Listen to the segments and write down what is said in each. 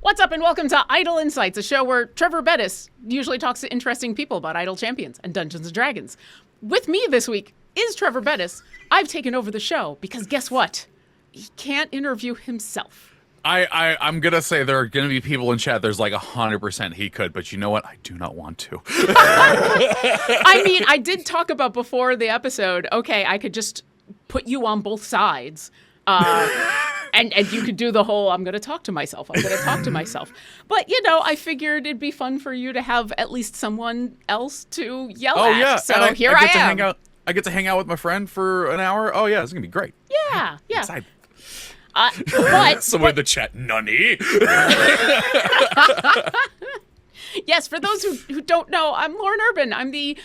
What's up and welcome to Idle Insights, a show where Treavor Bettis usually talks to interesting people about Idle Champions and Dungeons and Dragons. With me this week is Treavor Bettis. I've taken over the show because guess what? He can't interview himself. I'm going to say there are going to be people in chat, there's like 100% he could, but you know what? I do not want to. I mean, I did talk about before the episode, okay, I could just put you on both sides. And you could do the whole, I'm going to talk to myself. But, you know, I figured it'd be fun for you to have at least someone else to yell at. Yeah. So and here I am. I get to hang out with my friend for an hour. Oh, yeah, it's going to be great. Yeah. Excited. But someone in the chat, nunny. Yes, for those who don't know, I'm Lauren Urban. I'm the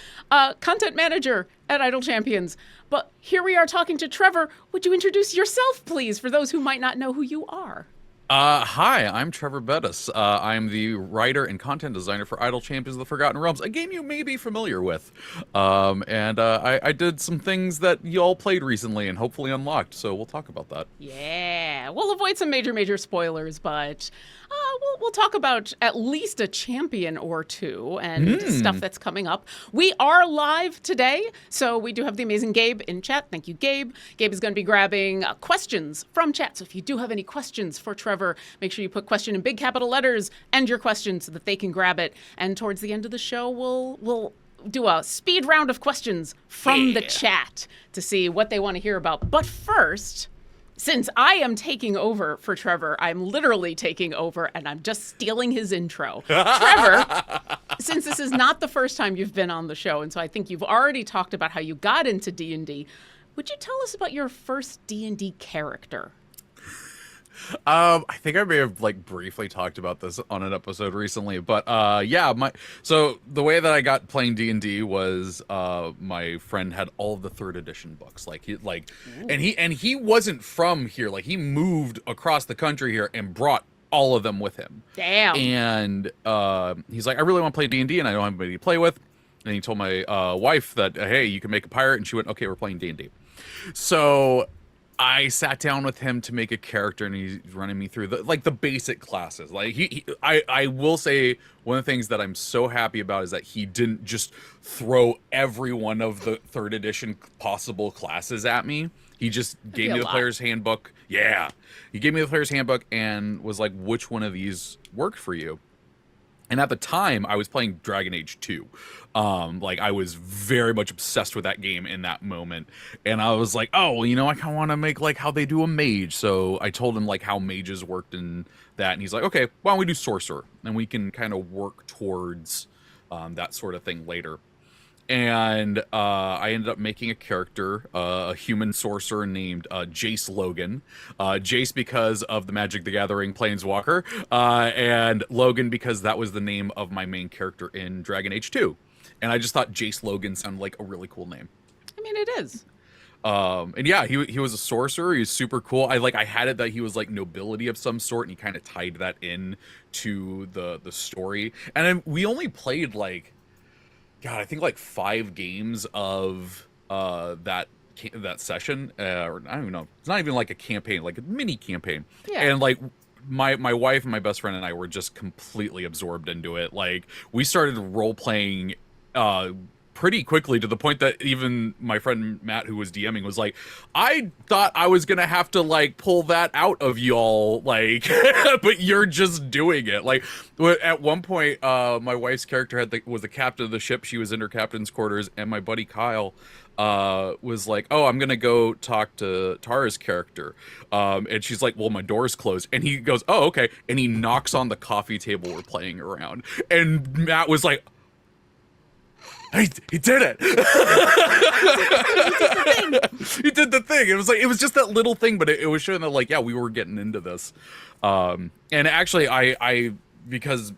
content manager at Idle Champions. But here we are talking to Treavor. Would you introduce yourself, please, for those who might not know who you are? Hi, I'm Treavor Bettis. I'm the writer and content designer for Idle Champions of the Forgotten Realms, a game you may be familiar with. I did some things that y'all played recently and hopefully unlocked, so we'll talk about that. Yeah, we'll avoid some major spoilers, but we'll talk about at least a champion or two and stuff that's coming up. We are live today, so we do have the amazing Gabe in chat. Thank you, Gabe. Gabe is going to be grabbing questions from chat, so if you do have any questions for Treavor, make sure you put question in big capital letters and your question so that they can grab it. And towards the end of the show, we'll do a speed round of questions from the chat to see what they want to hear about. But first, since I am taking over for Treavor, I'm literally taking over and I'm just stealing his intro. Treavor, since this is not the first time you've been on the show, and so I think you've already talked about how you got into D&D, would you tell us about your first D&D character? I think I may have briefly talked about this on an episode recently, but so the way that I got playing D&D was my friend had all of the 3rd edition books, and he wasn't from here, he moved across the country here and brought all of them with him. Damn. And he's like, I really want to play D&D and I don't have anybody to play with. And he told my wife that, hey, you can make a pirate, and she went, okay, we're playing D&D. So I sat down with him to make a character, and he's running me through the basic classes. I will say one of the things that I'm so happy about is that he didn't just throw every one of the 3rd edition possible classes at me. He just gave me the player's handbook. Yeah, he gave me the player's handbook and was like, which one of these worked for you? And at the time, I was playing Dragon Age 2. I was very much obsessed with that game in that moment. And I was like, oh, well, I kind of want to make, how they do a mage. So I told him, how mages worked in that. And he's like, okay, why don't we do sorcerer? And we can kind of work towards that sort of thing later. And I ended up making a character, a human sorcerer named Jace Logan. Jace because of the Magic the Gathering Planeswalker, and Logan because that was the name of my main character in Dragon Age 2. And I just thought Jace Logan sounded like a really cool name. I mean, it is. And yeah, he was a sorcerer. He was super cool. I had it that he was nobility of some sort, and he kind of tied that in to the story. And then we only played God, I think 5 games of that session, or I don't even know. It's not even a campaign, a mini campaign. Yeah. And my wife and my best friend and I were just completely absorbed into it. We started role playing pretty quickly, to the point that even my friend Matt, who was DMing, was like, I thought I was gonna have to pull that out of y'all, but you're just doing it. At one point, my wife's character was the captain of the ship. She was in her captain's quarters, and my buddy Kyle was like, oh, I'm gonna go talk to Tara's character, and she's like, well, my door's closed. And he goes, oh, okay, and he knocks on the coffee table we're playing around, and Matt was like, he did it. He did the thing. It was just that little thing, but it was showing that we were getting into this. And actually I because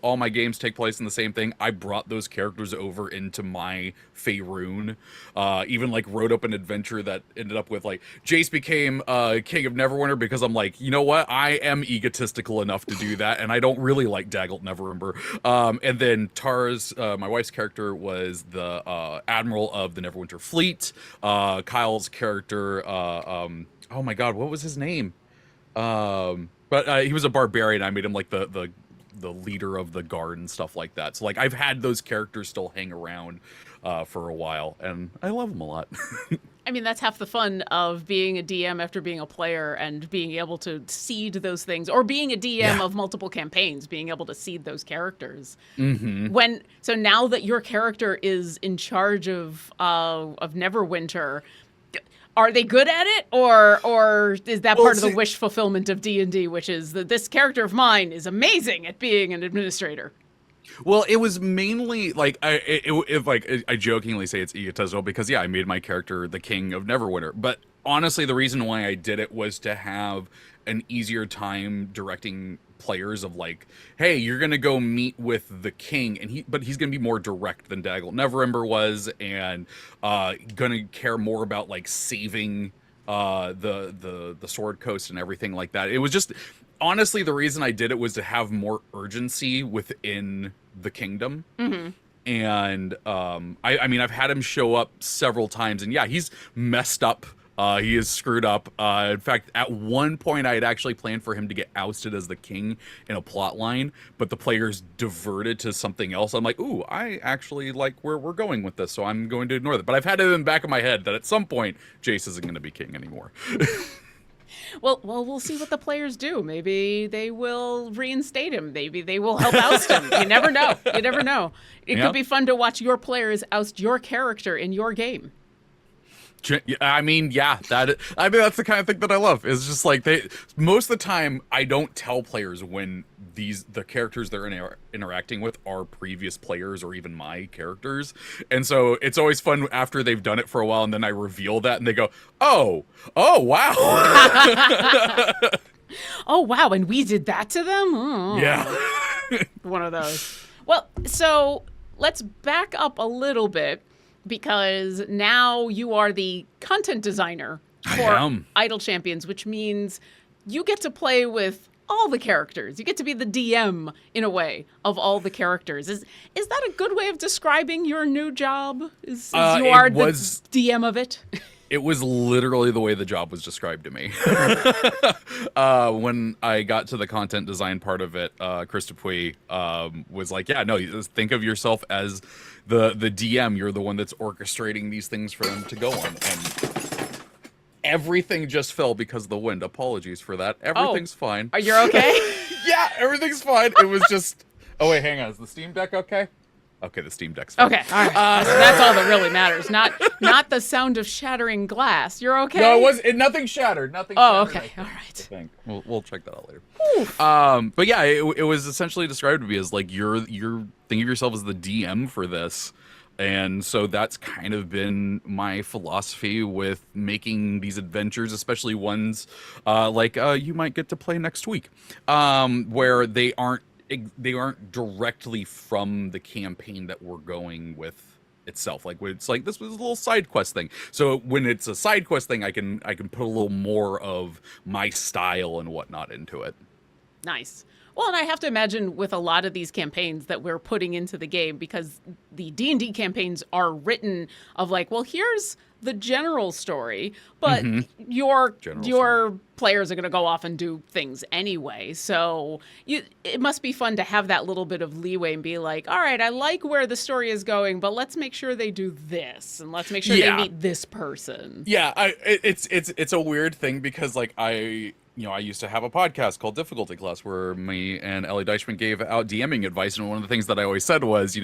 all my games take place in the same thing, I brought those characters over into my Faerun. Even wrote up an adventure that ended up with Jace became King of Neverwinter, because I'm like, you know what, I am egotistical enough to do that, and I don't really like Daggelt Neverember. And then Tara's my wife's character was the Admiral of the Neverwinter Fleet. Kyle's character, oh my god, what was his name? But he was a barbarian. I made him like the leader of the guard and stuff like that. So like I've had those characters still hang around for a while, and I love them a lot. I mean, that's half the fun of being a DM after being a player and being able to seed those things, or being a DM of multiple campaigns, being able to seed those characters. So now that your character is in charge of Neverwinter, are they good at it, or is that part of the wish fulfillment of D&D, which is that this character of mine is amazing at being an administrator? Well, it was mainly like I jokingly say it's egotistical because I made my character the king of Neverwinter, but honestly the reason why I did it was to have an easier time directing players of like, hey, you're gonna go meet with the king, and he's gonna be more direct than Daggle Neverember was, and gonna care more about like saving the Sword Coast and everything like that. It was just honestly the reason I did it was to have more urgency within the kingdom. And I mean I've had him show up several times, and he's messed up. He is screwed up. In fact, at one point, I had actually planned for him to get ousted as the king in a plot line, but the players diverted to something else. I'm like, ooh, I actually like where we're going with this, so I'm going to ignore that. But I've had it in the back of my head that at some point, Jace isn't going to be king anymore. Well, we'll see what the players do. Maybe they will reinstate him. Maybe they will help oust him. You never know. You never know. It could be fun to watch your players oust your character in your game. I mean, that's the kind of thing that I love. It's just like most of the time I don't tell players when the characters they're interacting with are previous players or even my characters, and so it's always fun after they've done it for a while, and then I reveal that, and they go, "Oh, wow." Oh wow, and we did that to them? Oh. Yeah. One of those. Well, so let's back up a little bit, because now you are the content designer for Idle Champions, which means you get to play with all the characters. You get to be the DM, in a way, of all the characters. Is that a good way of describing your new job? Is you are the DM of it? It was literally the way the job was described to me. When I got to the content design part of it, Chris Dupuis was like, think of yourself as the DM. You're the one that's orchestrating these things for them to go on. And everything just fell because of the wind. Apologies for that. Everything's fine. Are you okay? Yeah, everything's fine. It was just... Oh, wait, hang on. Is the Steam Deck okay? Okay, the Steam Deck's fine. Okay, all right. So that's all that really matters. Not the sound of shattering glass. You're okay? No, nothing shattered. Nothing shattered. Okay. All right. We'll check that out later. But yeah, it was essentially described to me as like you're thinking of yourself as the DM for this. And so that's kind of been my philosophy with making these adventures, especially ones like you might get to play next week, where they aren't directly from the campaign that we're going with itself. Like it's like this was a little side quest thing. So when it's a side quest thing, I can put a little more of my style and whatnot into it. Nice. Well, and I have to imagine with a lot of these campaigns that we're putting into the game, because the D&D campaigns are written of like, well, here's the general story, but your players are going to go off and do things anyway. So it must be fun to have that little bit of leeway and be like, all right, I like where the story is going, but let's make sure they do this, and let's make sure they meet this person. Yeah, it's a weird thing because like I used to have a podcast called Difficulty Class where me and Ellie Deichman gave out DMing advice, and one of the things that I always said was,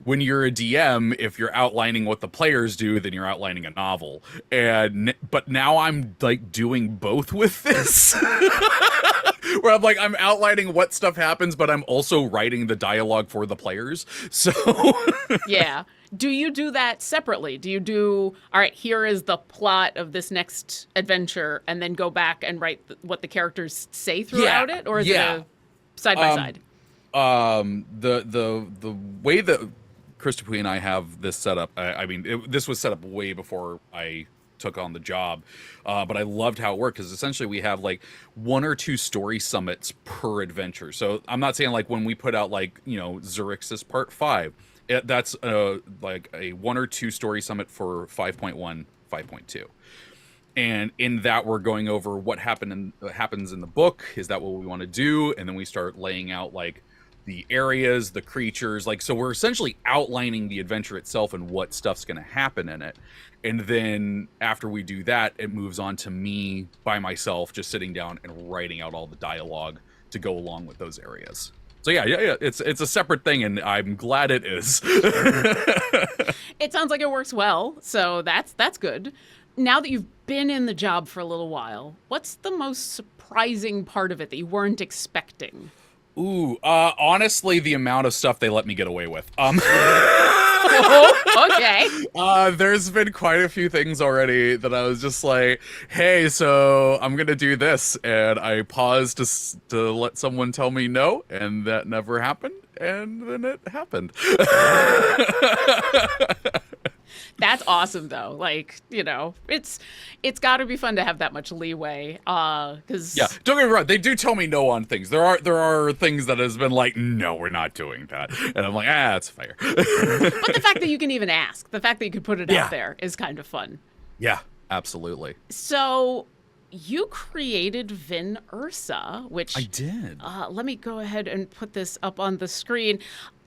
when you're a DM, if you're outlining what the players do, then you're outlining a novel. But now I'm like doing both with this. Where I'm like, I'm outlining what stuff happens, but I'm also writing the dialogue for the players. So yeah. Do you do that separately? Do you do, all right, here is the plot of this next adventure, and then go back and write what the characters say throughout it? Or is it a side by side? The way that Chris Dupuis and I have this set up, this was set up way before I took on the job, but I loved how it worked because essentially we have like 1 or 2 story summits per adventure. So I'm not saying like when we put out like, Xerxes Part 5, that's like a 1 or 2 story summit for 5.1, 5.2. And in that, we're going over what happens in the book. Is that what we want to do? And then we start laying out like the areas, the creatures, like, so we're essentially outlining the adventure itself and what stuff's going to happen in it. And then after we do that, it moves on to me by myself, just sitting down and writing out all the dialogue to go along with those areas. So yeah, it's a separate thing, and I'm glad it is. It sounds like it works well, so that's good. Now that you've been in the job for a little while, what's the most surprising part of it that you weren't expecting? Ooh, honestly, the amount of stuff they let me get away with. Oh, okay. There's been quite a few things already that I was just like, hey, so I'm gonna do this, and I paused to let someone tell me no, and that never happened, and then it happened. That's awesome, though. Like, you know, it's got to be fun to have that much leeway. Because yeah, don't get me wrong, they do tell me no on things. There are things that has been like, no, we're not doing that, and I'm like, that's fair. But the fact that you can even ask, the fact that you could put it out there is kind of fun. Yeah, absolutely. So you created Vin Ursa, which I did. Let me go ahead and put this up on the screen.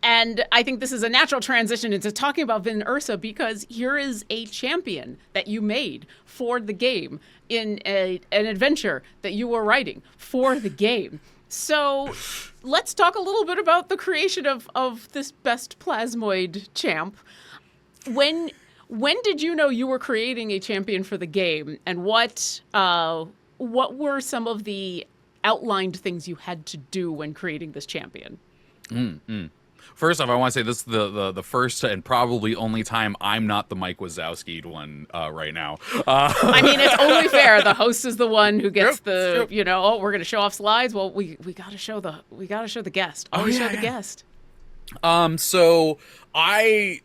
And I think this is a natural transition into talking about Vin Ursa, because here is a champion that you made for the game in an adventure that you were writing for the game. So let's talk a little bit about the creation of this best plasmoid champ. When did you know you were creating a champion for the game, and what were some of the outlined things you had to do when creating this champion? First off, I want to say this is the first and probably only time I'm not the Mike Wazowski'd one right now. I mean, it's only fair. The host is the one who gets you know, oh, we're going to show off slides. Well, we got to show the guest. Always show the guest. So I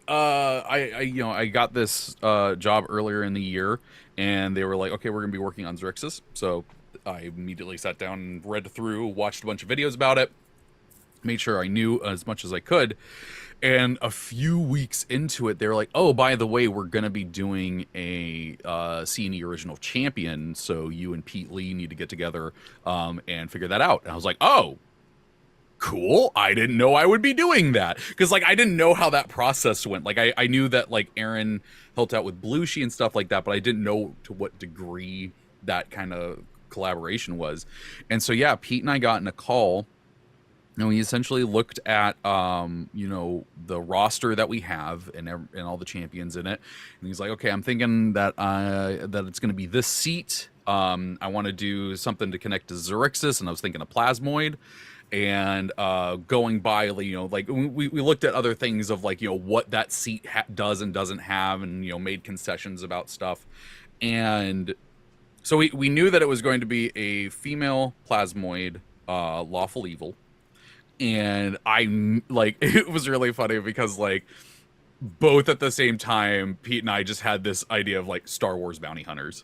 got this job earlier in the year, and they were like, okay, we're going to be working on Xerxes. So I immediately sat down and read through, watched a bunch of videos about it, made sure I knew as much as I could. And a few weeks into it, they were like, oh, by the way, we're going to be doing a C&E original champion. So you and Pete Lee need to get together and figure that out. And I was like, oh, cool. I didn't know I would be doing that. Because, like, I didn't know how that process went. Like, I knew that, like, Aaron helped out with Blueshy and stuff like that, but I didn't know to what degree that kind of collaboration was. And so, yeah, Pete and I got in a call. And we essentially looked at, you know, the roster that we have and all the champions in it. And he's like, okay, I'm thinking that that it's going to be this seat. I want to do something to connect to Xerxes, and I was thinking a Plasmoid. And going by, you know, like we looked at other things of like, you know, what that seat does and doesn't have, and, you know, made concessions about stuff. And so we knew that it was going to be a female Plasmoid, lawful evil. And I, like, it was really funny because, like, both at the same time, Pete and I just had this idea of, like, Star Wars bounty hunters.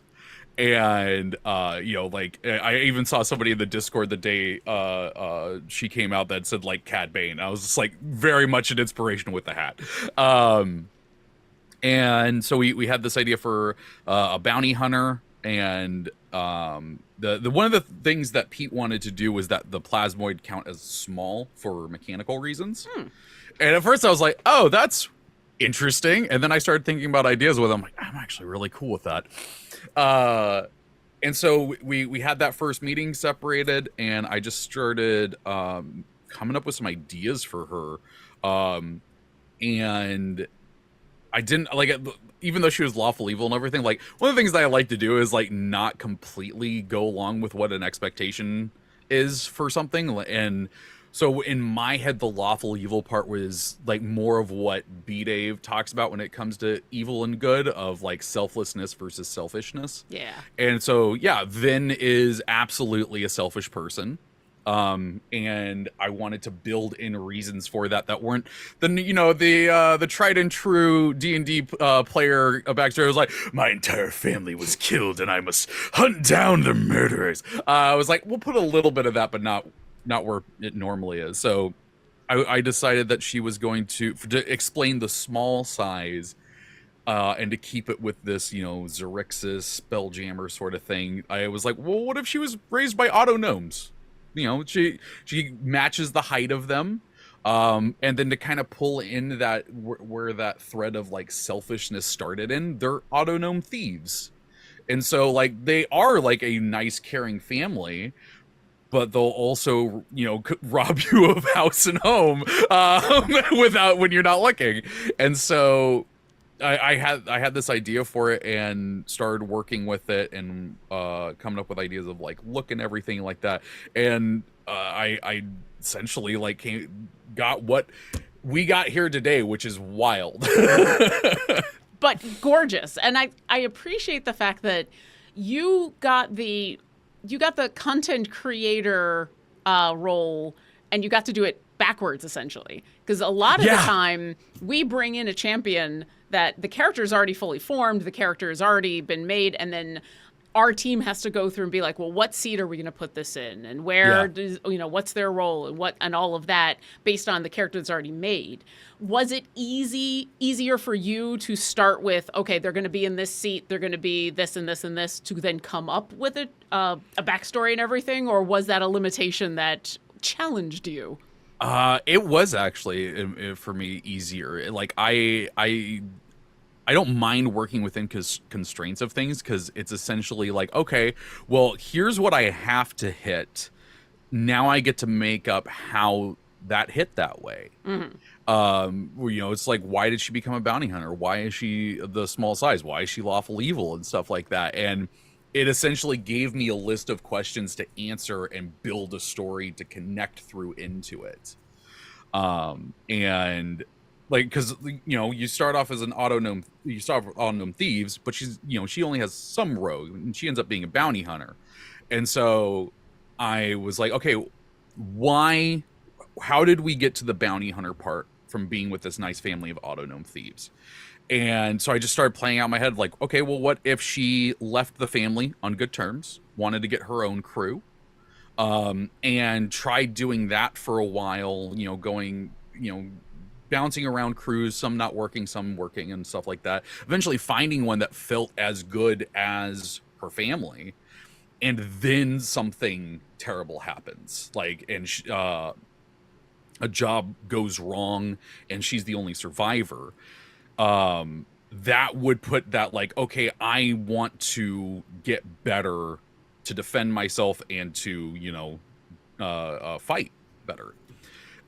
And, you know, like, I even saw somebody in the Discord the day she came out that said, like, Cad Bane. I was just, like, very much an inspiration with the hat. And so we had this idea for a bounty hunter. And the one of the things that Pete wanted to do was that the Plasmoid count as small for mechanical reasons. And at first I was like, oh, that's interesting. And then I started thinking about ideas with him. Like, I'm actually really cool with that. And so we had that first meeting separated, and I just started coming up with some ideas for her. And I didn't like it, even though she was lawful evil and everything. Like, one of the things that I like to do is like not completely go along with what an expectation is for something. And so in my head, the lawful evil part was like more of what B-Dave talks about when it comes to evil and good, of like selflessness versus selfishness. Yeah. And so, yeah, Vin is absolutely a selfish person. And I wanted to build in reasons for that weren't the tried and true D&D player backstory was like, my entire family was killed and I must hunt down the murderers. I was like, we'll put a little bit of that, but not where it normally is. So I decided that she was going to explain the small size and to keep it with this, Xerxes spelljammer sort of thing, I was like, well, what if she was raised by auto gnomes? She matches the height of them. And then to kind of pull in that where that thread of like selfishness started in, they're auto gnome thieves. And so like they are like a nice caring family, but they'll also, rob you of house and home when you're not looking. And so I had this idea for it and started working with it and coming up with ideas of like look and everything like that. And I essentially like got what we got here today, which is wild. But gorgeous. And I appreciate the fact that you got the content creator role and you got to do it backwards, essentially. Because a lot of the time we bring in a champion that the character is already fully formed, the character has already been made, and then our team has to go through and be like, well, what seat are we going to put this in? And where does, what's their role and all of that based on the character that's already made. Was it easier for you to start with, okay, they're going to be in this seat, they're going to be this and this and this, to then come up with a backstory and everything? Or was that a limitation that challenged you? It was actually for me easier. Like I don't mind working within constraints of things, because it's essentially like, okay, well, here's what I have to hit. Now I get to make up how that hit that way. It's like, why did she become a bounty hunter? Why is she the small size? Why is she lawful evil and stuff like that? And it essentially gave me a list of questions to answer and build a story to connect through into it. And like, because you start off as an auto gnome thieves, but she only has some rogue, and she ends up being a bounty hunter. And so I was like, okay, how did we get to the bounty hunter part from being with this nice family of auto gnome thieves? And so I just started playing out in my head, like, okay, well, what if she left the family on good terms, wanted to get her own crew, and tried doing that for a while, going, bouncing around crews, some not working, some working and stuff like that. Eventually finding one that felt as good as her family. And then something terrible happens. Like, and a job goes wrong and she's the only survivor. That would put that like, okay, I want to get better to defend myself and to, fight better.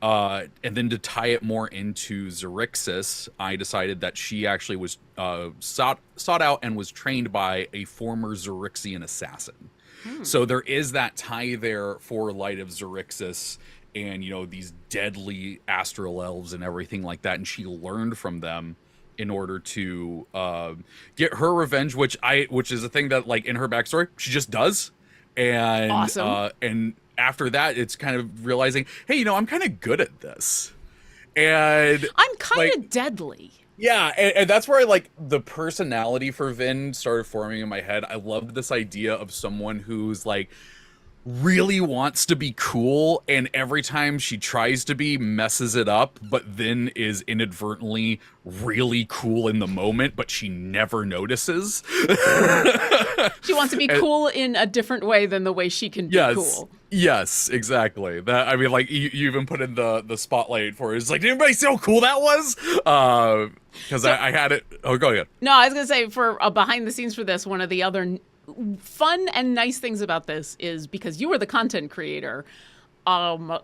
And then to tie it more into Xerxes, I decided that she actually was sought out and was trained by a former Xerxian assassin. So there is that tie there for Light of Xerxes and, these deadly astral elves and everything like that. And she learned from them in order to get her revenge, which is a thing that, like, in her backstory, she just does. And awesome. And after that, it's kind of realizing, hey, I'm kind of good at this. And I'm kind of deadly. Yeah, and that's where the personality for Vin started forming in my head. I loved this idea of someone who's like really wants to be cool, and every time she tries to be, messes it up, but then is inadvertently really cool in the moment, but she never notices. She wants to be cool in a different way than the way she can be cool. Yes, exactly. That, I mean, like, you even put in the spotlight for it. It's like, did anybody see how cool that was? Because I had it. Oh, go ahead. No, I was going to say, for behind the scenes for this, one of the other fun and nice things about this is because you were the content creator, the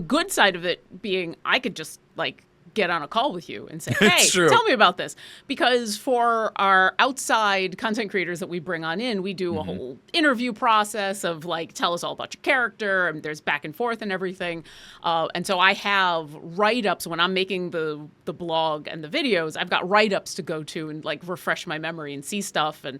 good side of it being I could just, like, get on a call with you and say, hey, tell me about this. Because for our outside content creators that we bring on in, we do a whole interview process of like, tell us all about your character, and there's back and forth and everything. And so I have write-ups when I'm making the blog and the videos. I've got write-ups to go to and like refresh my memory and see stuff. And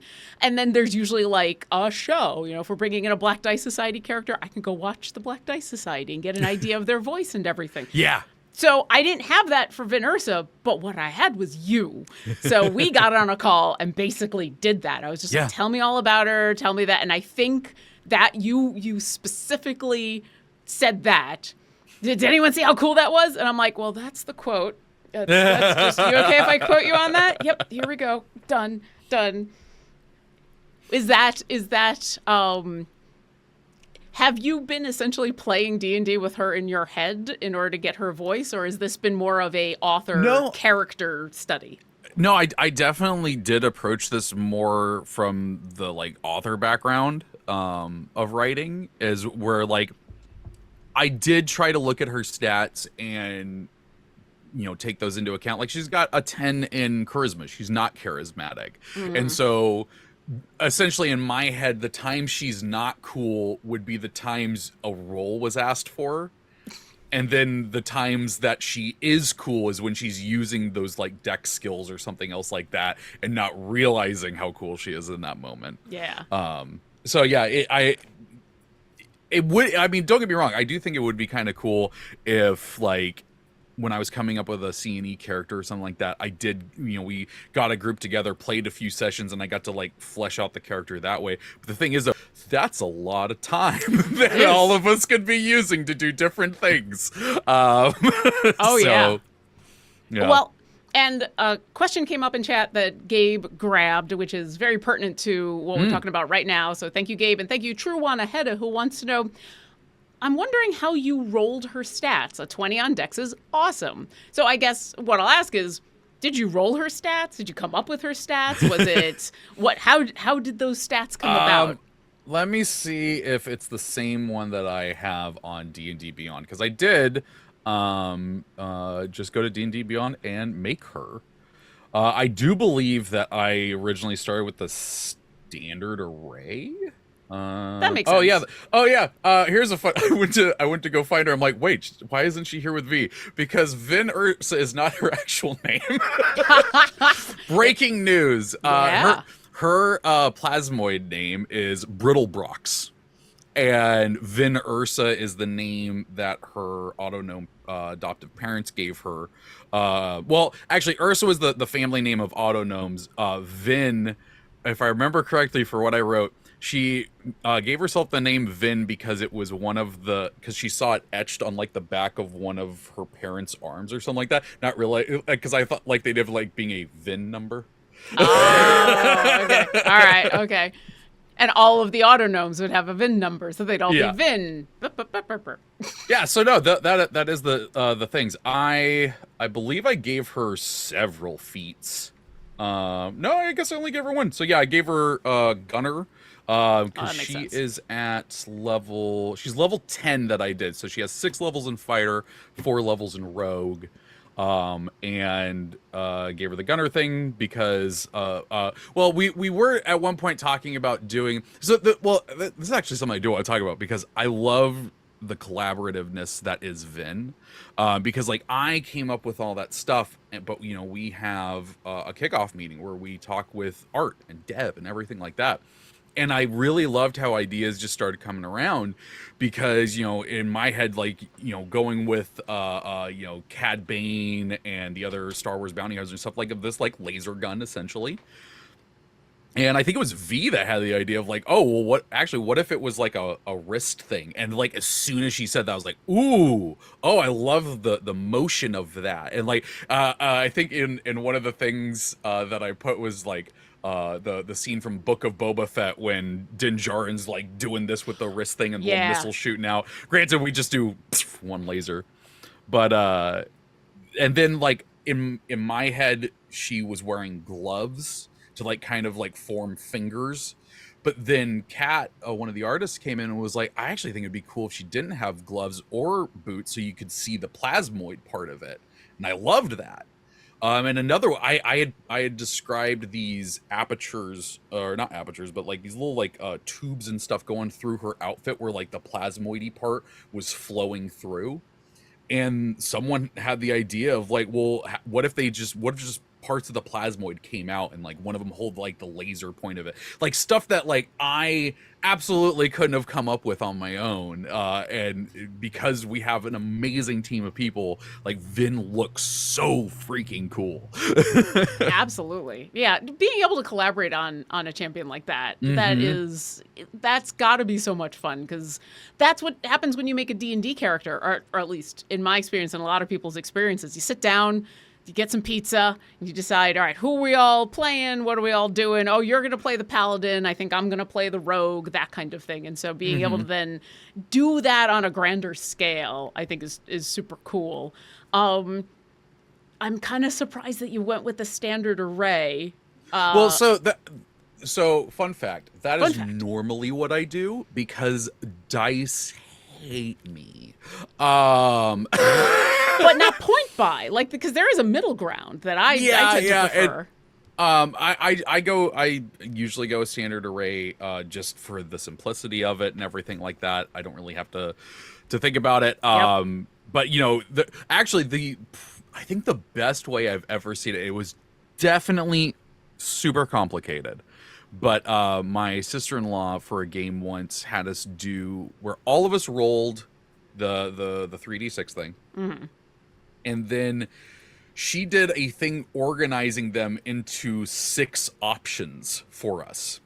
then there's usually like a show, if we're bringing in a Black Dice Society character, I can go watch the Black Dice Society and get an idea of their voice and everything. Yeah. So I didn't have that for Vin Ursa, but what I had was you. So we got on a call and basically did that. I was just like, tell me all about her, tell me that. And I think that you specifically said that. Did anyone see how cool that was? And I'm like, well, that's the quote. That's just, you okay if I quote you on that? Yep, here we go. Done. Is that have you been essentially playing D&D with her in your head in order to get her voice, or has this been more of a author character study? No, I definitely did approach this more from the like author background of writing, is where like I did try to look at her stats and take those into account. Like she's got a 10 in charisma. She's not charismatic. And so essentially in my head, the time she's not cool would be the times a roll was asked for. And then the times that she is cool is when she's using those like deck skills or something else like that and not realizing how cool she is in that moment. Yeah. So yeah, it would, I mean, don't get me wrong. I do think it would be kind of cool if like when I was coming up with a C&E character or something like that, I did, we got a group together, played a few sessions, and I got to like flesh out the character that way. But the thing is, that's a lot of time that all of us could be using to do different things. Yeah. Yeah. Well, and a question came up in chat that Gabe grabbed, which is very pertinent to what we're talking about right now. So thank you, Gabe. And thank you, True One Ahead, who wants to know, I'm wondering how you rolled her stats. A 20 on Dex is awesome. So I guess what I'll ask is, did you roll her stats? Did you come up with her stats? Was it how did those stats come about? Let me see if it's the same one that I have on D&D Beyond, because I did just go to D&D Beyond and make her. I do believe that I originally started with the standard array. That makes sense. Oh yeah. Here's a fun. I went to go find her. I'm like, wait, why isn't she here with V? Because Vin Ursa is not her actual name. Breaking news. Yeah. Her plasmoid name is Brittlebrox, and Vin Ursa is the name that her autognome adoptive parents gave her. Well, actually, Ursa was the family name of autognomes. Vin, if I remember correctly, for what I wrote, she gave herself the name Vin because it was because she saw it etched on like the back of one of her parents' arms or something like that. Not really, because I thought like they'd have like being a VIN number. Oh, okay. All right, okay. And all of the autognomes would have a VIN number, so they'd all be VIN. Yeah, so no, that is the things. I believe I gave her several feats. No, I guess I only gave her one. So yeah, I gave her Gunner. Because she is at she's level 10 that I did. So she has 6 levels in Fighter, 4 levels in Rogue. And gave her the Gunner thing because, well, we were at one point talking about doing, this is actually something I do want to talk about because I love the collaborativeness that is Vin, because like I came up with all that stuff, but we have a kickoff meeting where we talk with Art and Dev and everything like that. And I really loved how ideas just started coming around because, in my head, like, going with, Cad Bane and the other Star Wars bounty hunters and stuff like this, like laser gun, essentially. And I think it was V that had the idea of like, oh, well, what if it was like a wrist thing? And like, as soon as she said that, I was like, ooh, oh, I love the motion of that. And like, I think in one of the things that I put was like, the scene from Book of Boba Fett when Din Djarin's like doing this with the wrist thing and the little missile shooting out. Granted, we just do one laser, but and then like in my head, she was wearing gloves to like kind of like form fingers. But then Kat, one of the artists, came in and was like, I actually think it'd be cool if she didn't have gloves or boots so you could see the plasmoid part of it. And I loved that. And another, I had described these apertures, or not apertures, but like these little like tubes and stuff going through her outfit where like the plasmoidy part was flowing through. And someone had the idea of like, well, what if just parts of the plasmoid came out and like one of them hold like the laser point of it, like stuff that like I absolutely couldn't have come up with on my own, and because we have an amazing team of people, like Vin looks so freaking cool. Absolutely, yeah. Being able to collaborate on a champion like that, that's got to be so much fun, because that's what happens when you make a D&D character, or at least in my experience and a lot of people's experiences. You sit down, you get some pizza, and you decide, all right, who are we all playing? What are we all doing? Oh, you're going to play the paladin. I think I'm going to play the rogue, that kind of thing. And so being able to then do that on a grander scale, I think is super cool. I'm kind of surprised that you went with the standard array. So fun fact, that is normally what I do because dice hate me. But not point buy, like, because there is a middle ground that I tend to prefer. I usually go standard array just for the simplicity of it and everything like that. I don't really have to think about it. But I think the best way I've ever seen it was definitely super complicated. But my sister-in-law for a game once had us do where all of us rolled the 3d6 thing. Mm-hmm. And then she did a thing organizing them into 6 options for us.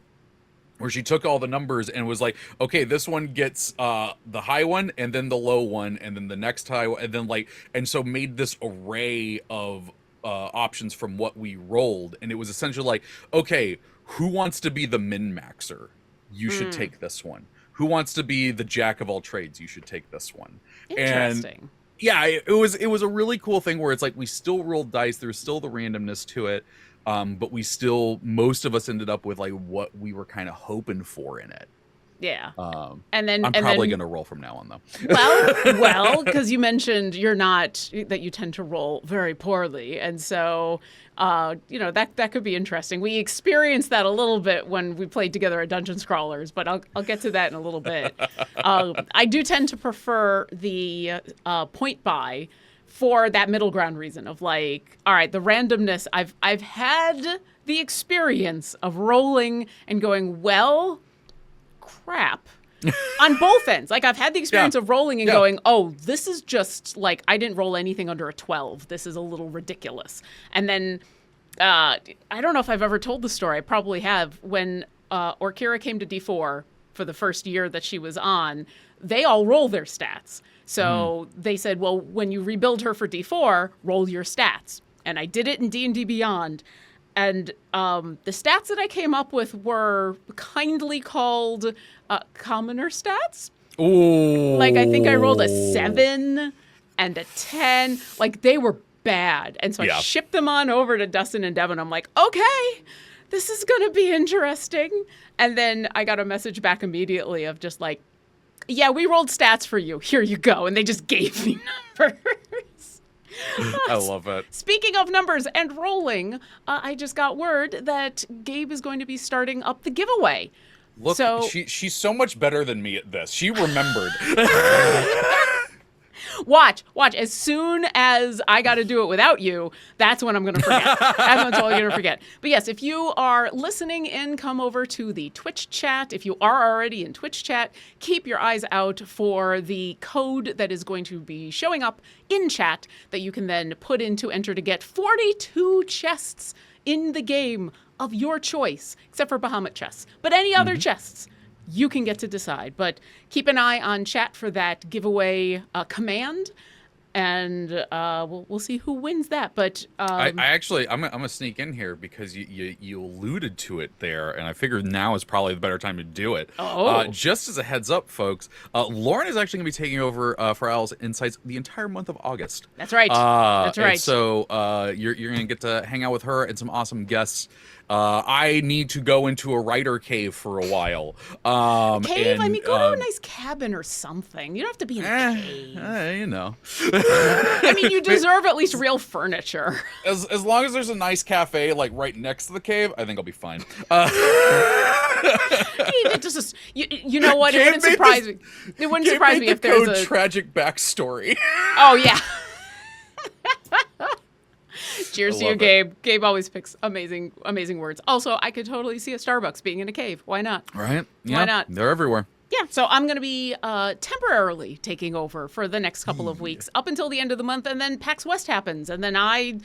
Where she took all the numbers and was like, okay, this one gets the high one and then the low one and then the next high one. And then and so made this array of options from what we rolled. And it was essentially like, okay, who wants to be the min-maxer? You should take this one. Who wants to be the jack of all trades? You should take this one. Interesting. And yeah, it was a really cool thing where it's like we still rolled dice. There's still the randomness to it. But most of us ended up with like what we were kind of hoping for in it. Yeah. I'm probably going to roll from now on though. Well, because you mentioned that you tend to roll very poorly. And so, that could be interesting. We experienced that a little bit when we played together at Dungeon Scrollers, but I'll get to that in a little bit. I do tend to prefer the point buy for that middle ground reason of like, all right, the randomness. I've had the experience of rolling and going, well, crap. On both ends. Like, I've had the experience of rolling and going, oh, this is just like, I didn't roll anything under a 12. This is a little ridiculous. And then, I don't know if I've ever told the story. I probably have. When Orkira came to D4 for the first year that she was on, they all roll their stats. So they said, well, when you rebuild her for D4, roll your stats. And I did it in D&D Beyond. And the stats that I came up with were kindly called commoner stats. Ooh. Like, I think I rolled a 7 and a 10. Like, they were bad. And so I shipped them on over to Dustin and Devin. I'm like, okay, this is going to be interesting. And then I got a message back immediately of just like, yeah, we rolled stats for you. Here you go. And they just gave me numbers. I love it. Speaking of numbers and rolling, I just got word that Gabe is going to be starting up the giveaway. Look, she's so much better than me at this. She remembered. Watch. As soon as I got to do it without you, that's when I'm going to forget. That's when I'm totally going to forget. But yes, if you are listening in, come over to the Twitch chat. If you are already in Twitch chat, keep your eyes out for the code that is going to be showing up in chat that you can then put in to enter to get 42 chests in the game of your choice, except for Bahamut chests. But any other chests, you can get to decide. But keep an eye on chat for that giveaway command, and we'll see who wins that. But I'm gonna sneak in here because you alluded to it there, and I figured now is probably the better time to do it. Just as a heads up, folks, Lauren is actually gonna be taking over for Owl's Insights the entire month of August. That's right. That's right. So you're gonna get to hang out with her and some awesome guests. I need to go into a writer cave for a while. Cave? I mean, go to a nice cabin or something. You don't have to be in a cave. You know. I mean, you deserve at least real furniture. As long as there's a nice cafe like right next to the cave, I think I'll be fine. You know what? It wouldn't surprise me. It wouldn't surprise me if there's a tragic backstory. Oh yeah. Cheers to you, Gabe. Gabe always picks amazing words. Also, I could totally see a Starbucks being in a cave. Why not? Right? Yeah, why not? They're everywhere. Yeah, so I'm going to be temporarily taking over for the next couple of weeks up until the end of the month, and then PAX West happens, and then I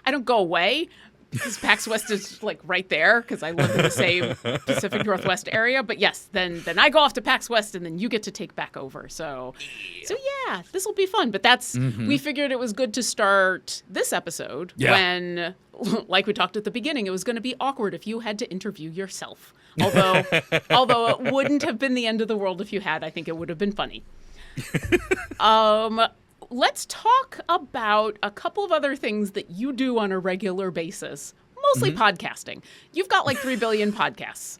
don't go away, because PAX West is like right there because I live in the same Pacific Northwest area. But yes, then I go off to PAX West and then you get to take back over. So yeah, this will be fun. But that's we figured it was good to start this episode when, like we talked at the beginning, it was going to be awkward if you had to interview yourself. Although it wouldn't have been the end of the world if you had. I think it would have been funny. Let's talk about a couple of other things that you do on a regular basis, mostly podcasting. You've got like 3 billion podcasts.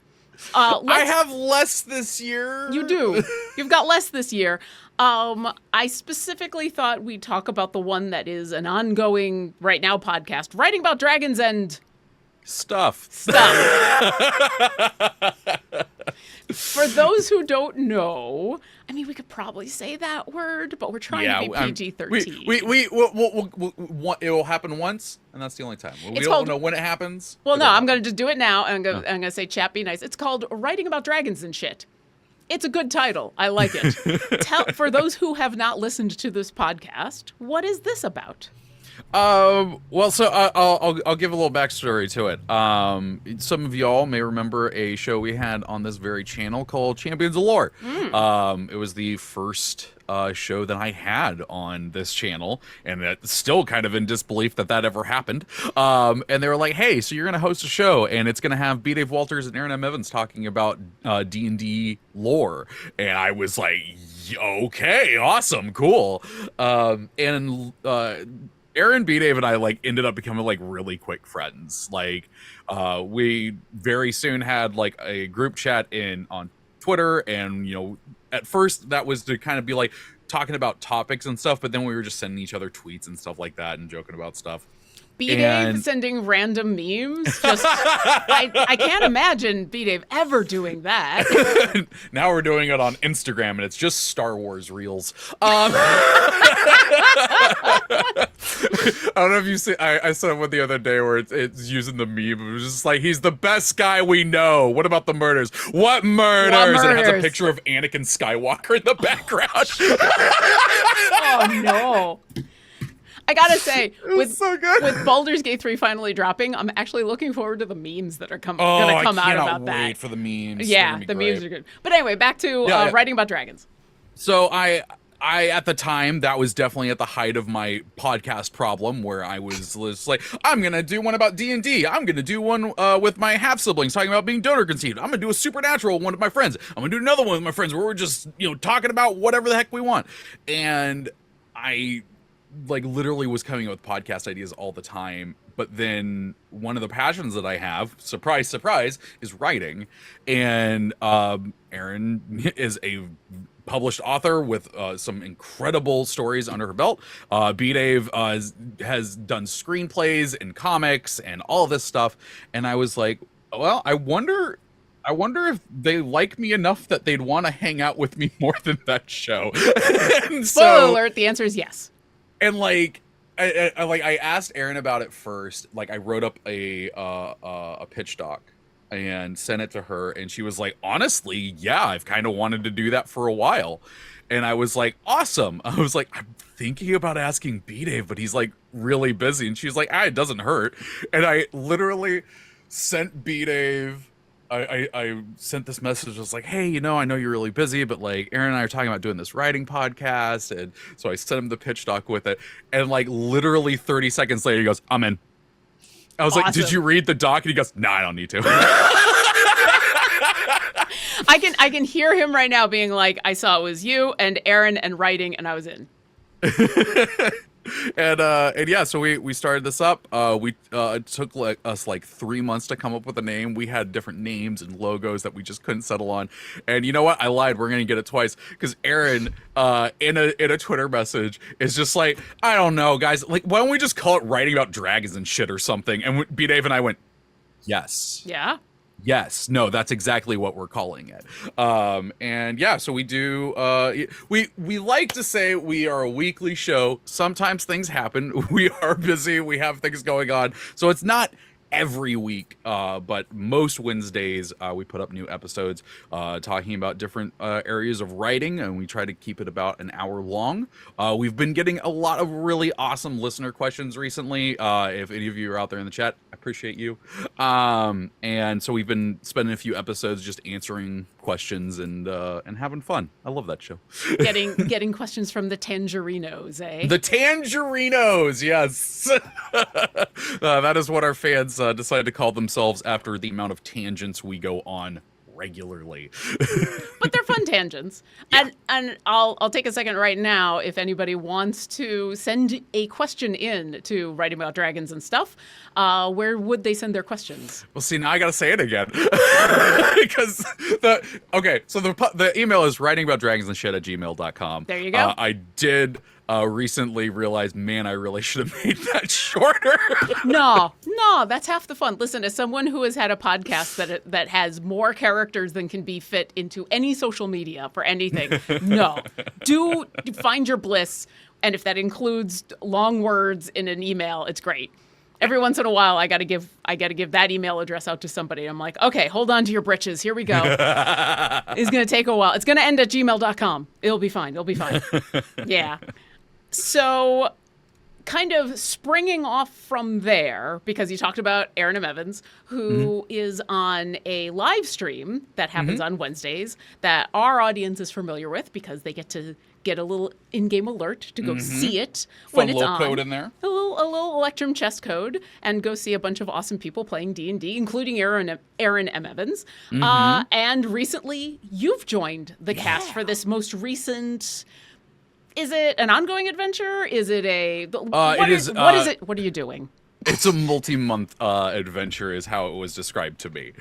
I have less this year. You do. You've got less this year. I specifically thought we'd talk about the one that is an ongoing right now podcast, writing about dragons and stuff. For those who don't know, I mean, we could probably say that word, but we're trying to be PG-13. It will happen once, and that's the only time. We It's don't called- know when it happens. Well, no, I'm going to just do it now, and I'm going to say, chat, be nice. It's called Writing About Dragons and Shit. It's a good title. I like it. For those who have not listened to this podcast, what is this about? Well, so I'll give a little backstory to it. Some of y'all may remember a show we had on this very channel called Champions of Lore. It was the first show that I had on this channel, and that's still kind of in disbelief that ever happened. And they were like, "Hey, so you're gonna host a show, and it's gonna have B. Dave Walters and Aaron M. Evans talking about D&D lore." And I was like, "Okay, awesome, cool." Aaron, B. Dave, and I like ended up becoming like really quick friends. Like, we very soon had like a group chat on Twitter, and at first that was to kind of be like talking about topics and stuff, but then we were just sending each other tweets and stuff like that and joking about stuff. B-Dave sending random memes? Just, I can't imagine B-Dave ever doing that. Now we're doing it on Instagram, and it's just Star Wars reels. I don't know if you see, I saw one the other day where it's using the meme. It was just like, he's the best guy we know. What about the murders? What murders? And it has a picture of Anakin Skywalker in the background. Oh, no. I gotta say, with Baldur's Gate 3 finally dropping, I'm actually looking forward to the memes that are gonna come out about that. I cannot wait for the memes. Yeah, the memes are good. But anyway, back to writing about dragons. So I at the time, that was definitely at the height of my podcast problem, where I was like, I'm gonna do one about D&D. I'm gonna do one with my half siblings talking about being donor conceived. I'm gonna do a supernatural one with my friends. I'm gonna do another one with my friends where we're just talking about whatever the heck we want. And I like literally was coming up with podcast ideas all the time. But then one of the passions that I have, surprise, surprise, is writing. And Erin is a published author with some incredible stories under her belt. B-Dave has done screenplays and comics and all of this stuff. And I was like, well, I wonder if they like me enough that they'd want to hang out with me more than that show. Spoiler alert, the answer is yes. And like, I asked Aaron about it first. Like, I wrote up a pitch doc and sent it to her, and she was like, honestly, yeah, I've kind of wanted to do that for a while. And I was like, awesome. I was like, I'm thinking about asking B-Dave, but he's like really busy. And she's like, it doesn't hurt. And I literally sent B-Dave, I sent this message. I was like, hey, I know you're really busy, but like Aaron and I are talking about doing this writing podcast. And so I sent him the pitch doc with it. And like literally 30 seconds later, he goes, I'm in. I was like, did you read the doc? And he goes, no, I don't need to. I can hear him right now being like, I saw it was you and Aaron and writing, and I was in. And yeah, so we started this up. It took us 3 months to come up with a name. We had different names and logos that we just couldn't settle on. And you know what? I lied. We're gonna get it twice because Aaron, in a Twitter message, is just like, I don't know, guys. Like, why don't we just call it Writing About Dragons and Shit or something? And B. Dave and I went, yes. Yeah. Yes, no, that's exactly what we're calling it. And yeah, so we do, we like to say we are a weekly show. Sometimes things happen. We are busy. We have things going on. So it's not every week, but most Wednesdays we put up new episodes talking about different areas of writing, and we try to keep it about an hour long. We've been getting a lot of really awesome listener questions recently. If any of you are out there in the chat, I appreciate you. And so we've been spending a few episodes just answering questions and having fun. I love that show. Getting questions from the Tangerinos, eh? The Tangerinos, yes. That is what our fans decided to call themselves after the amount of tangents we go on regularly. But they're fun tangents. Yeah. And I'll take a second right now if anybody wants to send a question in to Writing About Dragons and Stuff. Where would they send their questions? Well, see, now I gotta say it again. Because the email is writingaboutdragonsandshit@gmail.com. There you go. I did recently realize, man, I really should have made that shorter. No, that's half the fun. Listen, as someone who has had a podcast that has more characters than can be fit into any social media for anything, no. Do find your bliss, and if that includes long words in an email, it's great. Every once in a while, I gotta give that email address out to somebody. I'm like, okay, hold on to your britches. Here we go. It's gonna take a while. It's gonna end at gmail.com. It'll be fine. Yeah. So, kind of springing off from there, because you talked about Aaron M. Evans, who is on a live stream that happens on Wednesdays that our audience is familiar with because they get to get a little in-game alert to go see it when it's on. Fun little code in there. A little Electrum chess code, and go see a bunch of awesome people playing D&D, including Aaron M. Evans. And recently, you've joined the cast for this most recent... Is it an ongoing adventure? Is it a... What is it? What are you doing? It's a multi-month adventure is how it was described to me.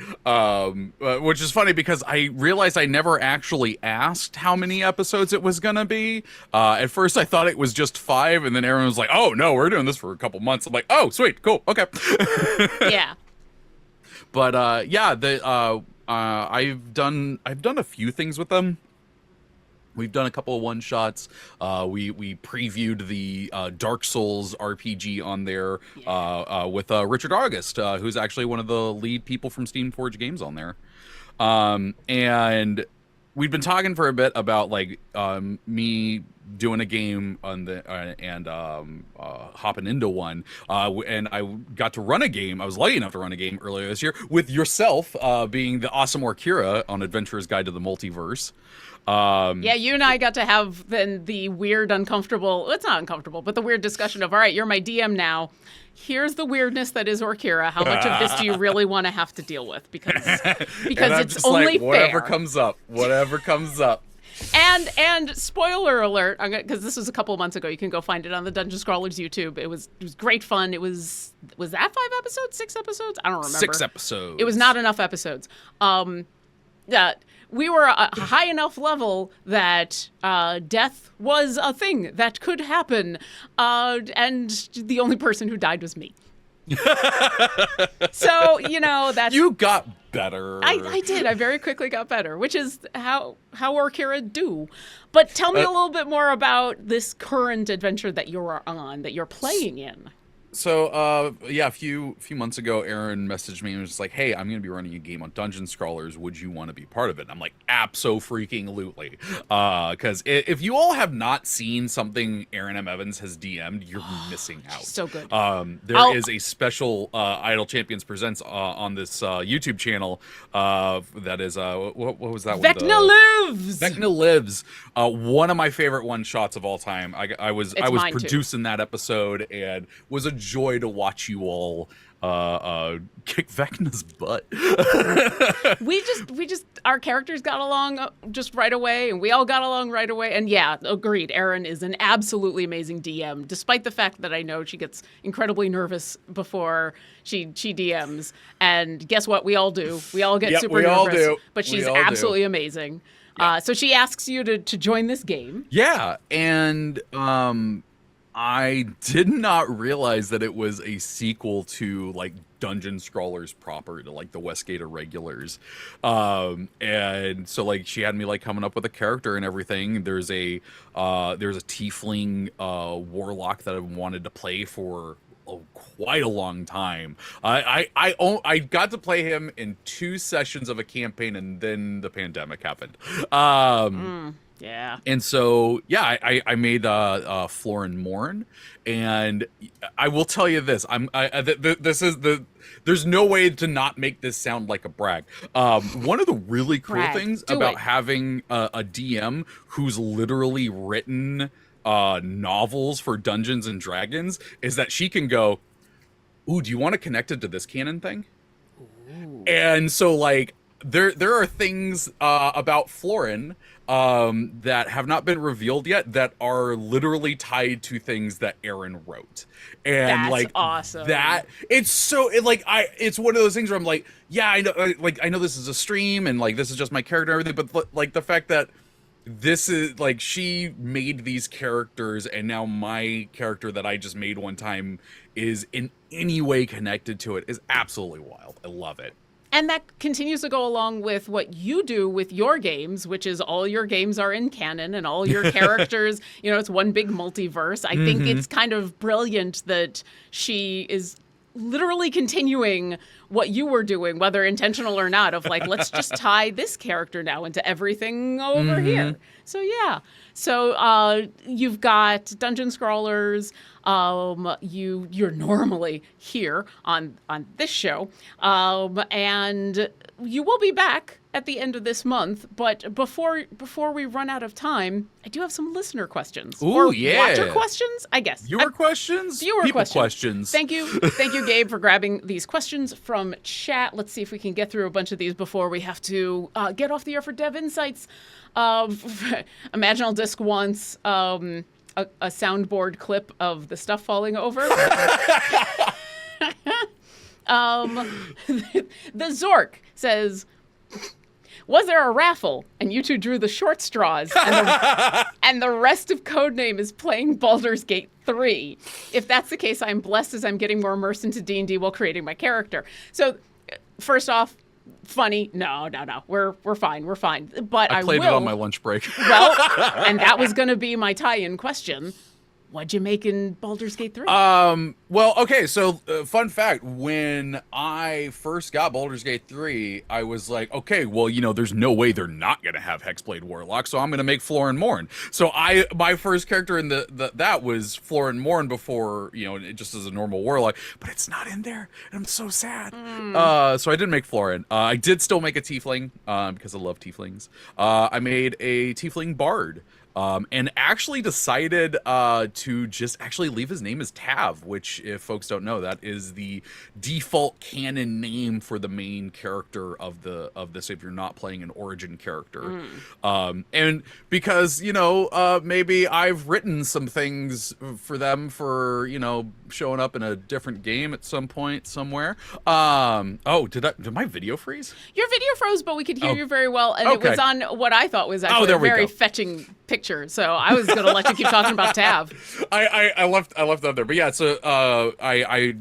Which is funny because I realized I never actually asked how many episodes it was going to be. At first I thought it was just 5, and then Aaron was like, oh, no, we're doing this for a couple months. I'm like, oh, sweet, cool, okay. Yeah. But I've done a few things with them. We've done a couple of one-shots. We previewed the Dark Souls RPG on there with Richard August, who's actually one of the lead people from Steamforge Games on there. And we've been talking for a bit about like me doing a game on the and hopping into one. And I got to run a game. I was lucky enough to run a game earlier this year with yourself being the awesome Orkira on Adventurer's Guide to the Multiverse. Yeah, you and I got to have then the weird, uncomfortable, it's not uncomfortable, but the weird discussion of, all right, you're my DM now. Here's the weirdness that is Orkira. How much of this do you really want to have to deal with? Because it's only like, fair. Whatever comes up. And spoiler alert, because this was a couple of months ago. You can go find it on the Dungeon Scrollers YouTube. It was great fun. It was that 5 episodes, 6 episodes? I don't remember. 6 episodes. It was not enough episodes. We were a high enough level that death was a thing that could happen, and the only person who died was me. So, that's... You got better. I did. I very quickly got better, which is how Orkira do. But tell me a little bit more about this current adventure that you're on, that you're playing in. So, a few months ago, Aaron messaged me and was just like, hey, I'm going to be running a game on Dungeon Scrollers. Would you want to be part of it? And I'm like, abso-freaking-lutely. Because if you all have not seen something Aaron M. Evans has DM'd, you're missing out. So good. There is a special Idle Champions Presents on this YouTube channel that is, what was that one? Vecna Lives! Vecna Lives. One of my favorite one-shots of all time. I was producing that episode, and was a joy to watch you all kick Vecna's butt. we just our characters got along just right away, and we all got along right away. And yeah, agreed. Erin is an absolutely amazing DM, despite the fact that I know she gets incredibly nervous before she DMs. And guess what? We all do. We all get super nervous. Do. But she's absolutely amazing. Yeah. So she asks you to join this game. Yeah, and I did not realize that it was a sequel to like Dungeon Scrollers proper, to like the Westgate Irregulars. And so like she had me like coming up with a character and everything. There's a tiefling warlock that I wanted to play for quite a long time. I got to play him in 2 sessions of a campaign, and then the pandemic happened. Yeah. And so, yeah, I made Florin Morn, and I will tell you this: this is there's no way to not make this sound like a brag. One of the really cool things about having a DM who's literally written novels for Dungeons and Dragons is that she can go, "Ooh, do you want to connect it to this canon thing?" Ooh. And so, like, there are things about Florin that have not been revealed yet that are literally tied to things that Aaron wrote. And that's like awesome. That it's one of those things where I'm like, yeah, I know this is a stream and like this is just my character and everything, but like the fact that this is like she made these characters and now my character that I just made one time is in any way connected to it is absolutely wild. I love it. And that continues to go along with what you do with your games, which is all your games are in canon and all your characters, it's one big multiverse. I think it's kind of brilliant that she is literally continuing what you were doing, whether intentional or not, of like, let's just tie this character now into everything over here. So, yeah. So you've got Dungeon Scrollers. You're normally here on this show, and you will be back at the end of this month. But before we run out of time, I do have some listener questions. Ooh, or yeah. watcher questions, I guess. Viewer questions? Viewer People questions. Thank you, Gabe, for grabbing these questions from chat. Let's see if we can get through a bunch of these before we have to get off the air for Dev Insights. Imaginal Disc wants a soundboard clip of the stuff falling over. The Zork says, was there a raffle and you two drew the short straws and the rest of Codename is playing Baldur's Gate 3? If that's the case, I'm blessed as I'm getting more immersed into D&D while creating my character. So first off, funny. No. We're fine. But I played it on my lunch break. Well, and that was going to be my tie-in question. What'd you make in Baldur's Gate 3? Well, okay, so fun fact, when I first got Baldur's Gate 3, I was like, okay, well, there's no way they're not going to have Hexblade Warlock, so I'm going to make Florin Morn. So my first character in that was Florin Morn before, just as a normal Warlock, but it's not in there, and I'm so sad. So I didn't make Florin. I did still make a Tiefling, because I love Tieflings. I made a Tiefling Bard. And actually decided to just actually leave his name as Tav, which, if folks don't know, that is the default canon name for the main character of this if you're not playing an origin character. And because, maybe I've written some things for them for, showing up in a different game at some point somewhere. Did my video freeze? Your video froze, but we could hear you very well, and it was on what I thought was actually a very fetching picture. So I was going to let you keep talking about Tav. I left that there, but yeah. So I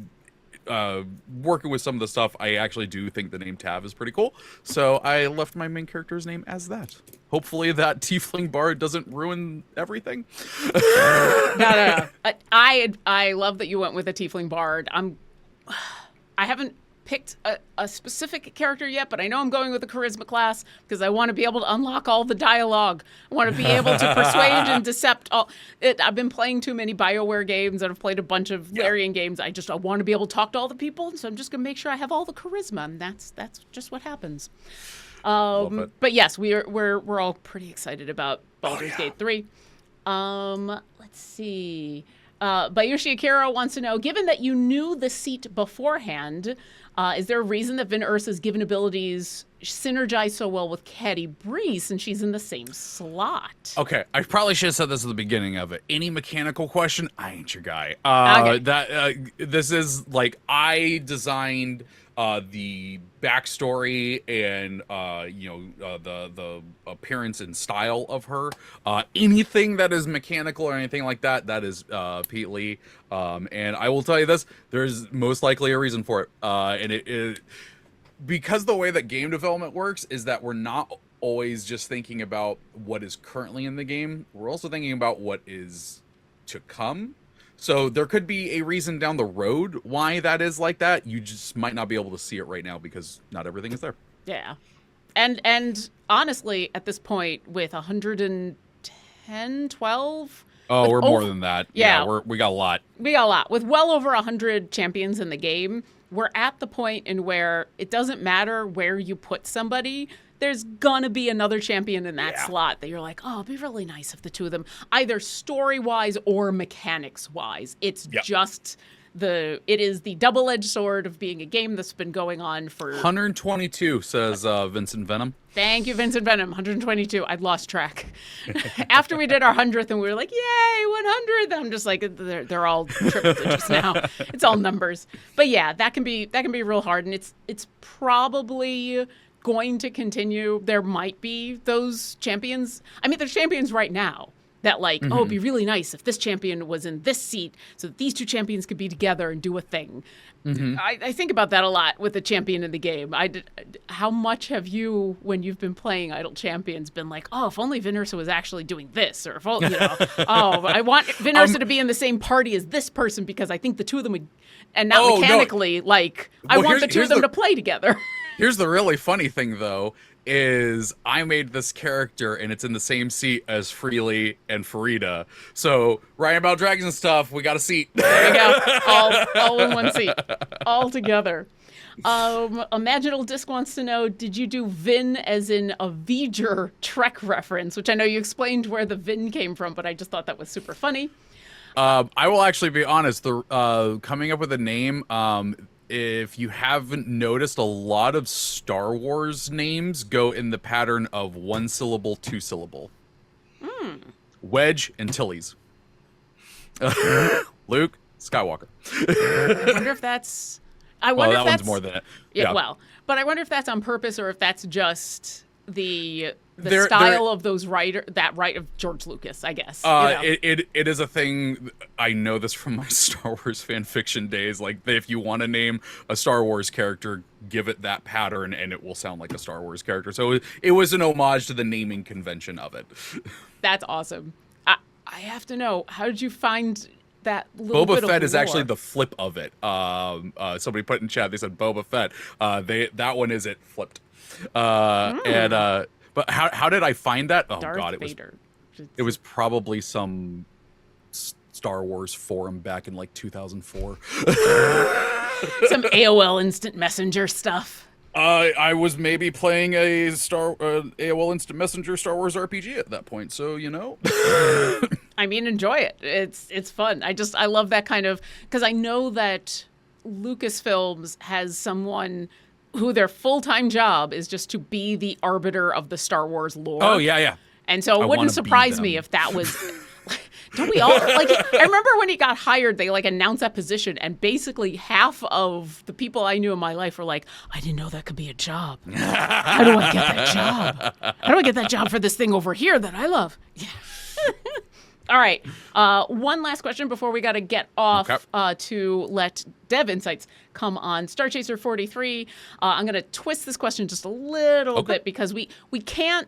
working with some of the stuff, I actually do think the name Tav is pretty cool. So I left my main character's name as that. Hopefully that Tiefling Bard doesn't ruin everything. No. I love that you went with a Tiefling Bard. I haven't picked a specific character yet, but I know I'm going with a charisma class because I want to be able to unlock all the dialogue. I want to be able to persuade and decept I've been playing too many BioWare games and I've played a bunch of Larian games. I want to be able to talk to all the people, so I'm just going to make sure I have all the charisma, and that's just what happens. But yes, we're all pretty excited about Baldur's Gate 3. Let's see. Bayushi Akira wants to know, given that you knew the seat beforehand, is there a reason that Vin Ursa's given abilities synergize so well with Caddy Bree since she's in the same slot? Okay, I probably should have said this at the beginning of it. Any mechanical question, I ain't your guy. Okay. This is like, I designed the backstory and the appearance and style of her. Anything that is mechanical or anything like that, that is Pete Lee. And I will tell you this: there's most likely a reason for it. And it because the way that game development works is that we're not always just thinking about what is currently in the game. We're also thinking about what is to come. So there could be a reason down the road why that is like that. You just might not be able to see it right now because not everything is there. Yeah. And honestly, at this point, with 110, 12... Oh, we're more than that. Yeah. We got a lot. We got a lot. With well over 100 champions in the game, we're at the point in where it doesn't matter where you put somebody. There's gonna be another champion in that slot that you're like, oh, it'd be really nice if the two of them, either story-wise or mechanics-wise. It's just it is the double-edged sword of being a game that's been going on for 122, says Vincent Venom. Thank you, Vincent Venom. 122. I'd lost track. After we did our 100th and we were like, yay, 100th. I'm just like, they're all triple digits now. It's all numbers. But yeah, that can be real hard. And it's probably going to continue. There might be those champions. I mean, there's champions right now that like, oh, it'd be really nice if this champion was in this seat so that these two champions could be together and do a thing. I think about that a lot with the champion in the game. How much have you, when you've been playing Idle Champions, been like, oh, if only Vin Ursa was actually doing this, or if only, oh, I want Vin Ursa to be in the same party as this person because I think the two of them would, and not mechanically, like, I want the two of them to play together. Here's the really funny thing, though, is I made this character and it's in the same seat as Freely and Farida. So writing about dragons and stuff, we got a seat. There you go. All in one seat. All together. Imaginal Disc wants to know, did you do Vin as in a V'ger Trek reference? Which I know you explained where the Vin came from, but I just thought that was super funny. I will actually be honest. Coming up with a name, if you haven't noticed, a lot of Star Wars names go in the pattern of 1 syllable, 2 syllable. Wedge and Tilly's. Luke Skywalker. I wonder if that's... that one's more than it. Yeah, well, but I wonder if that's on purpose or if that's just the style of those of George Lucas, I guess. It is a thing. I know this from my Star Wars fan fiction days. Like, if you want to name a Star Wars character, give it that pattern, and it will sound like a Star Wars character. So it was an homage to the naming convention of it. That's awesome. I have to know, how did you find that little bit of Boba Fett is lore? actually the flip of it. Somebody put in chat, they said Boba Fett. That one is it flipped. But how did I find that? Oh, Darth God, Vader. It was probably some Star Wars forum back in like 2004. Some AOL Instant Messenger stuff. I was maybe playing a AOL Instant Messenger Star Wars RPG at that point, so I mean, enjoy it. It's fun. I love that kind of, because I know that Lucasfilms has someone who their full-time job is just to be the arbiter of the Star Wars lore. Oh, yeah. And so it wouldn't surprise me if that was... Don't we all... Like, I remember when he got hired, they, like, announced that position, and basically half of the people I knew in my life were like, I didn't know that could be a job. How do I get that job? How do I get that job for this thing over here that I love? Yeah. All right. One last question before we got to get off to let Dev Insights come on. Starchaser 43. I'm going to twist this question just a little bit because we can't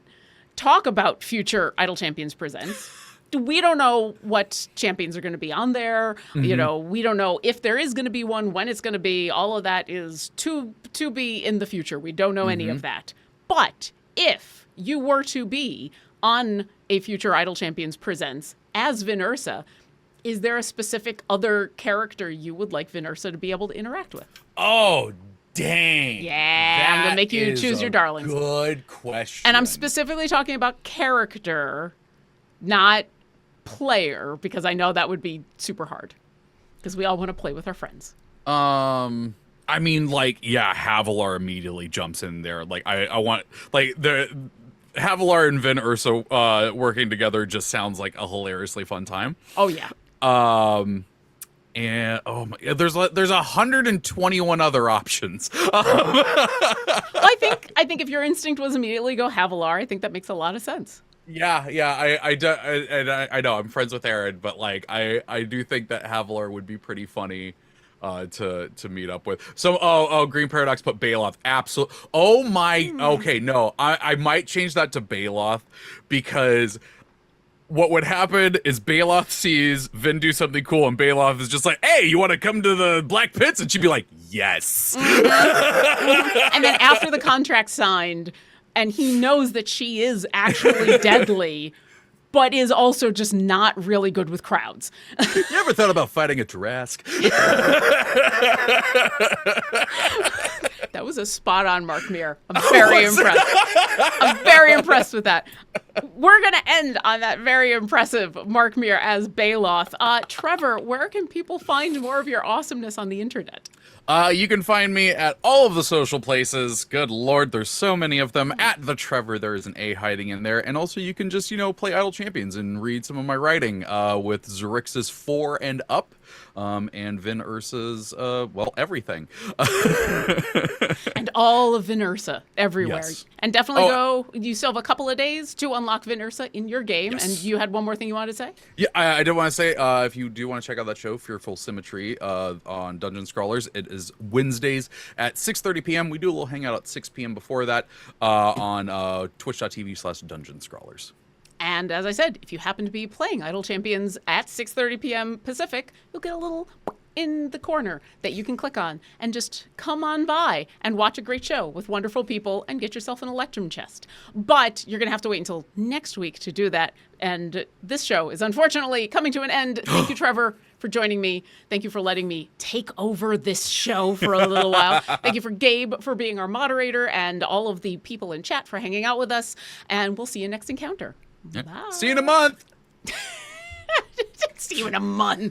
talk about future Idle Champions Presents. We don't know what champions are going to be on there. We don't know if there is going to be one, when it's going to be. All of that is to be in the future. We don't know any of that. But if you were to be on a future Idle Champions Presents as Vin Ursa, is there a specific other character you would like Vin Ursa to be able to interact with? Oh, dang. Yeah, I'm going to make you choose your darlings. Good question. And I'm specifically talking about character, not player, because I know that would be super hard. Because we all want to play with our friends. I mean, like, yeah, Havilar immediately jumps in there. Like, I want, like, Havilar and Vin Ursa working together just sounds like a hilariously fun time. Oh yeah. And there's 121 other options. I think if your instinct was immediately go Havilar, I think that makes a lot of sense. Yeah, I know I'm friends with Aaron, but like I do think that Havilar would be pretty funny to meet up with. So Green Paradox put Baloth. Absolutely. Oh my. Okay, no, I might change that to Baloth because what would happen is Bailoff sees Vin do something cool, and Bailoff is just like, hey, you want to come to the Black Pits? And she'd be like, yes. And then after the contract's signed, and he knows that she is actually deadly, but is also just not really good with crowds. You ever thought about fighting a Jurassic? That was a spot-on Mark Meer. I'm very impressed. I'm very impressed with that. We're going to end on that very impressive Mark Meer as Bailoff. Treavor, where can people find more of your awesomeness on the internet? You can find me at all of the social places. Good Lord, there's so many of them. At the Treavor, there is an A hiding in there. And also you can just, play Idle Champions and read some of my writing with Zerix's 4 and Up and Vin Ursa's, everything. And all of Vin Ursa everywhere. Yes. And definitely you still have a couple of days to unlock Vin Ursa in your game. Yes. And you had one more thing you wanted to say? Yeah, I did want to say, if you do want to check out that show, Fearful Symmetry, on Dungeon Scrollers, it is Wednesdays at 6:30 p.m. We do a little hangout at 6 p.m. before that on twitch.tv/Dungeon Scrollers. And as I said, if you happen to be playing Idle Champions at 6:30 p.m. Pacific, you'll get a little in the corner that you can click on and just come on by and watch a great show with wonderful people and get yourself an Electrum chest. But you're going to have to wait until next week to do that. And this show is unfortunately coming to an end. Thank you, Treavor, for joining me. Thank you for letting me take over this show for a little while. Thank you for Gabe for being our moderator and all of the people in chat for hanging out with us. And we'll see you next encounter. Yep. Bye. See you in a month. See you in a month.